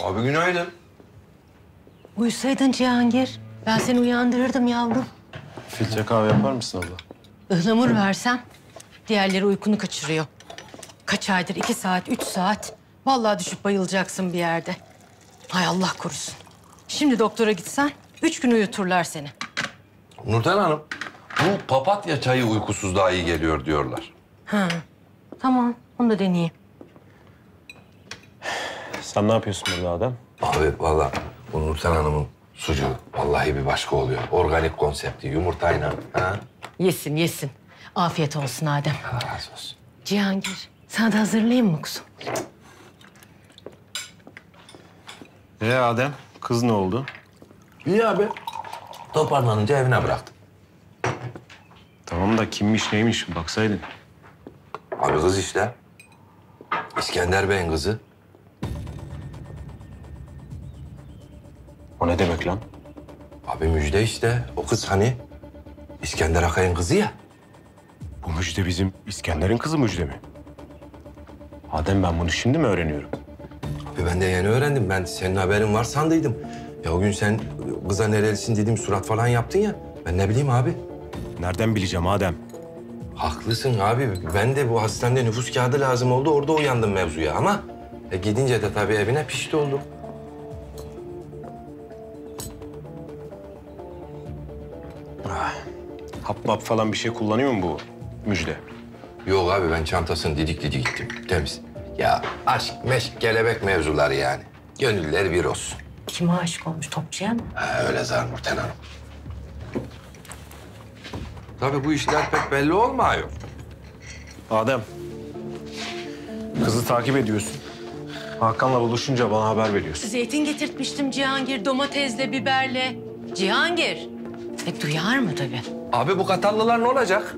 Abi günaydın. Uyusaydın Cihangir. Ben seni uyandırırdım yavrum. Filtre kahve yapar mısın abla? Ihlamur versem diğerleri uykunu kaçırıyor. Kaç aydır 2 saat, 3 saat. Vallahi düşüp bayılacaksın bir yerde. Hay Allah korusun. Şimdi doktora gitsen 3 gün uyuturlar seni. Nurten Hanım, bu papatya çayı uykusuzluğa iyi geliyor diyorlar. Ha, tamam. Onu da deneyeyim. Sen ne yapıyorsun burada Adem? Abi vallahi bu Nurten Hanım'ın sucuğu vallahi bir başka oluyor. Organik konsepti, yumurtayla. Ha? Yesin, yesin. Afiyet olsun Adem. Allah razı olsun. Cihangir, sana da hazırlayayım mı kuzum? Adem, kız ne oldu? İyi abi. Toparlanınca evine bıraktım. Tamam da kimmiş neymiş baksaydın. Abi kız işte. İskender Bey'in kızı. O ne demek lan? Abi müjde işte. O kız hani İskender Akay'ın kızı ya. Bu Müjde bizim İskender'in kızı Müjde mi? Adem ben bunu şimdi mi öğreniyorum? Abi ben de yeni öğrendim. Ben senin haberin var sandıydım. Ya o gün sen kıza nerelisin dedim surat falan yaptın ya. Ben ne bileyim abi. Nereden bileceğim Adem? Haklısın abi. Ben de bu hastanede nüfus kağıdı lazım oldu. Orada uyandım mevzuya ama gidince de tabii evine pişti oldum. Hap map falan bir şey kullanıyor mu bu Müjde? Yok abi ben çantasını didik didik gittim. Temiz. Ya aşk, meşk, kelebek mevzuları yani. Gönüller bir olsun. Kime aşık olmuş? Topçuya mı? Ha, öyle zar Nurten Hanım. Tabii bu işler pek belli olmuyor. Adem, kızı takip ediyorsun. Hakan'la buluşunca bana haber veriyorsun. Zeytin getirtmiştim Cihangir, domatesle, biberle. Cihangir. Duyar mı tabii? Abi bu Katallılar ne olacak?